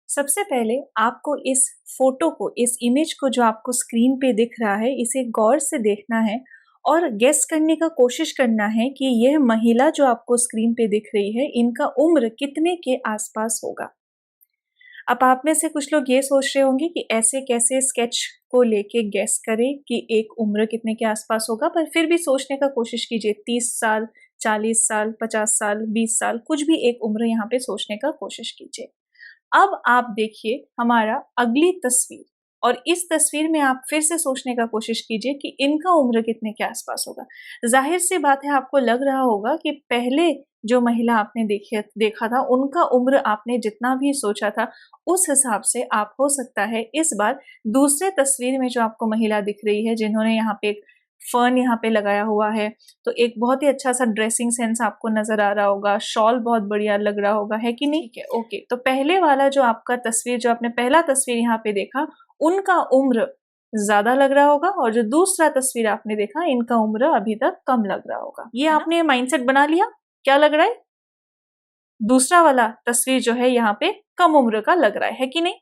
सबसे पहले आपको इस फोटो को, इस इमेज को जो आपको स्क्रीन पे दिख रहा है, इसे गौर से देखना है और गेस करने का कोशिश करना है कि यह महिला जो आपको स्क्रीन पे दिख रही है, इनका उम्र कितने के आसपास होगा। अब आप में से कुछ लोग ये सोच रहे होंगे कि ऐसे कैसे स्केच को लेके गेस करें कि एक उम्र कितने के आसपास होगा, पर फिर भी सोचने का कोशिश कीजिए। 30 साल, 40 साल, 50 साल, 20 साल, कुछ भी एक उम्र यहाँ पे सोचने का कोशिश कीजिए। अब आप देखिए हमारा अगली तस्वीर, और इस तस्वीर में आप फिर से सोचने का कोशिश कीजिए कि इनका उम्र कितने के आसपास होगा। जाहिर सी बात है, आपको लग रहा होगा कि पहले जो महिला आपने देखा था, उनका उम्र आपने जितना भी सोचा था उस हिसाब से आप हो सकता है इस बार दूसरे तस्वीर में जो आपको महिला दिख रही है, जिन्होंने यहाँ पे एक फर्न यहाँ पे लगाया हुआ है, तो एक बहुत ही अच्छा सा ड्रेसिंग सेंस आपको नजर आ रहा होगा, शॉल बहुत बढ़िया लग रहा होगा, है कि नहीं? ठीक है, ओके। तो पहले वाला जो आपका तस्वीर, जो आपने पहला तस्वीर यहाँ पे देखा, उनका उम्र ज्यादा लग रहा होगा, और जो दूसरा तस्वीर आपने देखा, इनका उम्र अभी तक कम लग रहा होगा। ये आपने माइंडसेट बना लिया, क्या लग रहा है? दूसरा वाला तस्वीर जो है यहाँ पे कम उम्र का लग रहा है कि नहीं?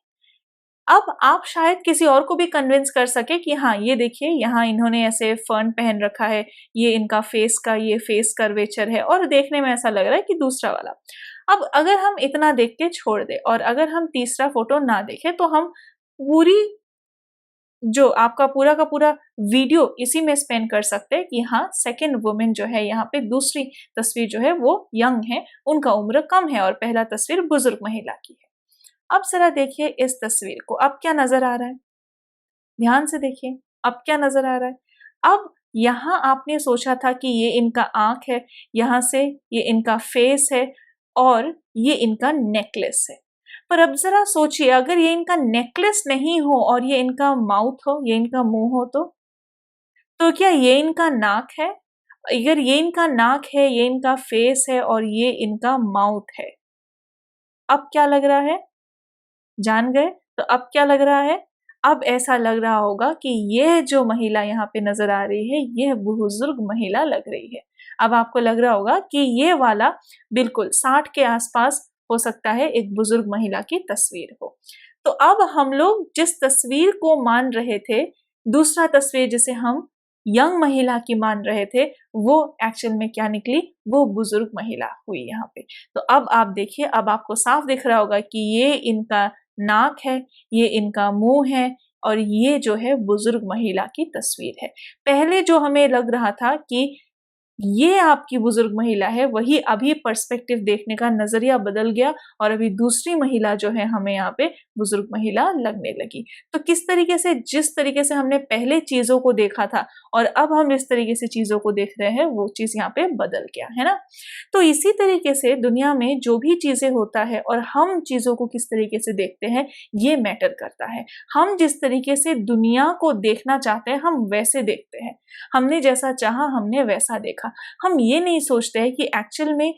अब आप शायद किसी और को भी कन्विंस कर सके कि हाँ, ये देखिए यहाँ इन्होंने ऐसे फर्न पहन रखा है, ये इनका फेस का ये फेस कर्वेचर है, और देखने में ऐसा लग रहा है कि दूसरा वाला। अब अगर हम इतना देख के छोड़ दे और अगर हम तीसरा फोटो ना देखें, तो हम पूरी जो आपका पूरा का पूरा वीडियो इसी में स्पेंड कर सकते हैं कि हाँ, सेकंड वुमेन जो है यहाँ पे, दूसरी तस्वीर जो है वो यंग है, उनका उम्र कम है, और पहला तस्वीर बुजुर्ग महिला की है। अब जरा देखिए इस तस्वीर को, अब क्या नजर आ रहा है? ध्यान से देखिए, अब क्या नजर आ रहा है? अब यहाँ आपने सोचा था कि ये इनका आंख है, यहाँ से ये इनका फेस है, और ये इनका नेकलेस है। पर अब जरा सोचिए, अगर ये इनका नेकलेस नहीं हो और ये इनका माउथ हो, ये इनका मुंह हो, तो क्या ये इनका नाक है? अगर ये इनका नाक है, ये इनका फेस है, और ये इनका माउथ है, अब क्या लग रहा है? जान गए? तो अब क्या लग रहा है? अब ऐसा लग रहा होगा कि यह जो महिला यहाँ पे नजर आ रही है, यह बुजुर्ग महिला लग रही है। अब आपको लग रहा होगा कि ये वाला बिल्कुल 60 के आसपास हो सकता है, एक बुजुर्ग महिला की तस्वीर हो। तो अब हम लोग जिस तस्वीर को मान रहे थे, दूसरा तस्वीर जिसे हम यंग महिला की मान रहे थे, वो एक्चुअल में क्या निकली? वो बुजुर्ग महिला हुई यहाँ पे। तो अब आप देखिए, अब आपको साफ दिख रहा होगा कि ये इनका नाक है, ये इनका मुंह है, और ये जो है बुजुर्ग महिला की तस्वीर है। पहले जो हमें लग रहा था कि ये आपकी बुजुर्ग महिला है, वही अभी पर्सपेक्टिव देखने का नजरिया बदल गया, और अभी दूसरी महिला जो है हमें यहाँ पे बुजुर्ग महिला लगने लगी। तो किस तरीके से, जिस तरीके से हमने पहले चीजों को देखा था और अब हम इस तरीके से चीजों को देख रहे हैं, वो चीज यहाँ पे बदल गया है ना। तो इसी तरीके से दुनिया में जो भी चीजें होता है और हम चीजों को किस तरीके से देखते हैं, ये मैटर करता है। हम जिस तरीके से दुनिया को देखना चाहते हैं, हम वैसे देखते हैं। हमने जैसा चाहा, हमने वैसा देखा। हम ये नहीं सोचते हैं कि एक्चुअल में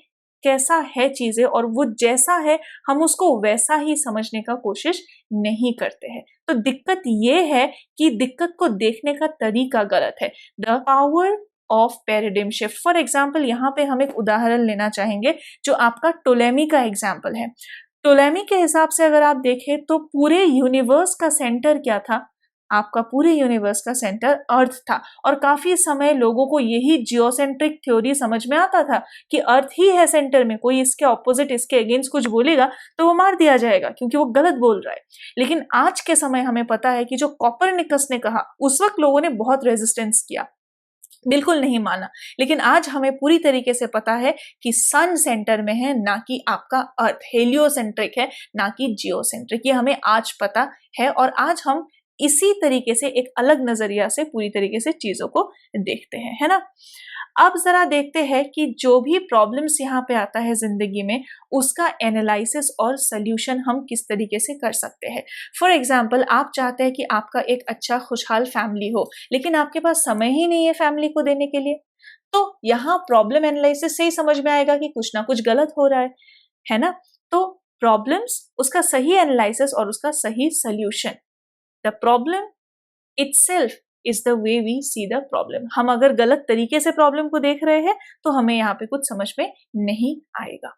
कैसा है चीजें, और वो जैसा है हम उसको वैसा ही समझने का कोशिश नहीं करते हैं। तो दिक्कत ये है कि दिक्कत को देखने का तरीका गलत है। The power of paradigm shift. For example, यहाँ पे हम एक उदाहरण लेना चाहेंगे जो आपका टोलेमी का एग्जाम्पल है। टोलेमी के हिसाब से अगर आप देखें तो पूरे यूनिवर्स का सेंटर क्या था? आपका पूरे यूनिवर्स का सेंटर अर्थ था, और काफी समय लोगों को यही जियोसेंट्रिक थ्योरी समझ में आता था कि अर्थ ही है सेंटर में। कोई इसके ऑपोजिट, इसके अगेंस्ट कुछ बोलेगा तो वो मार दिया जाएगा, क्योंकि वो गलत बोल रहा है। लेकिन आज के समय हमें पता है कि जो कॉपरनिकस ने कहा, उस वक्त लोगों ने बहुत रेजिस्टेंस किया, बिल्कुल नहीं माना। लेकिन आज हमें पूरी तरीके से पता है कि सन सेंटर में है, ना कि आपका अर्थ हेलियोसेंट्रिक है, ना कि जियोसेंट्रिक। ये हमें आज पता है, और आज हम इसी तरीके से एक अलग नजरिया से पूरी तरीके से चीजों को देखते हैं, है ना। अब जरा देखते हैं कि जो भी प्रॉब्लम्स यहाँ पे आता है जिंदगी में, उसका एनालिसिस और सोल्यूशन हम किस तरीके से कर सकते हैं। फॉर एग्जाम्पल, आप चाहते हैं कि आपका एक अच्छा खुशहाल फैमिली हो, लेकिन आपके पास समय ही नहीं है फैमिली को देने के लिए। तो यहाँ प्रॉब्लम एनालिसिस से ही समझ में आएगा कि कुछ ना कुछ गलत हो रहा है ना। तो प्रॉब्लम्स, उसका सही एनालिसिस और उसका सही solution. The problem itself is the way we see the problem। हम अगर गलत तरीके से प्रॉब्लम को देख रहे हैं तो हमें यहाँ पे कुछ समझ में नहीं आएगा।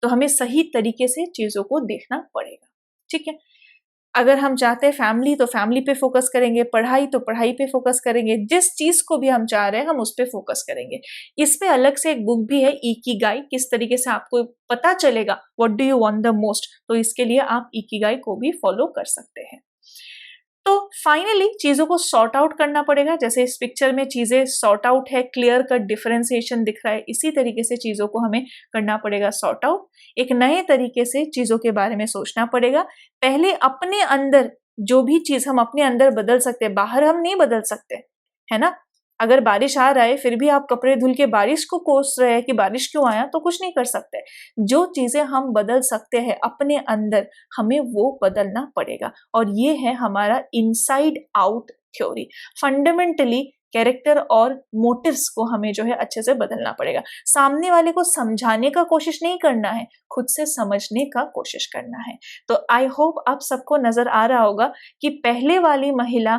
तो हमें सही तरीके से चीजों को देखना पड़ेगा। ठीक है। अगर हम चाहते हैं फैमिली तो फैमिली पे फोकस करेंगे, पढ़ाई तो पढ़ाई पे फोकस करेंगे, जिस चीज को भी हम चाह रहे हैं हम उस पे फोकस करेंगे। इस पे अलग से एक बुक भी है, इकिगाई, किस तरीके से आपको पता चलेगा what do you want the most, तो इसके लिए आप इकिगाई को भी फॉलो कर सकते हैं। तो फाइनली चीजों को सॉर्ट आउट करना पड़ेगा, जैसे इस पिक्चर में चीजें सॉर्ट आउट है, क्लियर कट डिफरेंशिएशन दिख रहा है, इसी तरीके से चीजों को हमें करना पड़ेगा सॉर्ट आउट। एक नए तरीके से चीजों के बारे में सोचना पड़ेगा। पहले अपने अंदर जो भी चीज हम अपने अंदर बदल सकते हैं, बाहर हम नहीं बदल सकते, है ना। अगर बारिश आ रहा है फिर भी आप कपड़े धुल के बारिश को कोस रहे हैं कि बारिश क्यों आया, तो कुछ नहीं कर सकते। जो चीजें हम बदल सकते हैं अपने अंदर, हमें वो बदलना पड़ेगा। और ये है हमारा inside out theory. Fundamentally character और मोटिव्स को हमें जो है अच्छे से बदलना पड़ेगा। सामने वाले को समझाने का कोशिश नहीं करना है, खुद से समझने का कोशिश करना है। तो आई होप आप सबको नजर आ रहा होगा कि पहले वाली महिला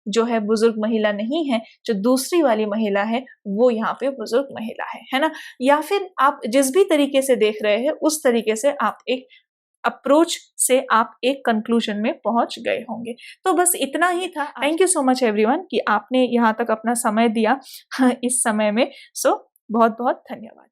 जो है बुजुर्ग महिला नहीं है, जो दूसरी वाली महिला है वो यहाँ पे बुजुर्ग महिला है ना। या फिर आप जिस भी तरीके से देख रहे हैं उस तरीके से आप एक अप्रोच से आप एक कंक्लूजन में पहुंच गए होंगे। तो बस इतना ही था। Thank you so much everyone कि आपने यहाँ तक अपना समय दिया इस समय में। सो बहुत बहुत धन्यवाद।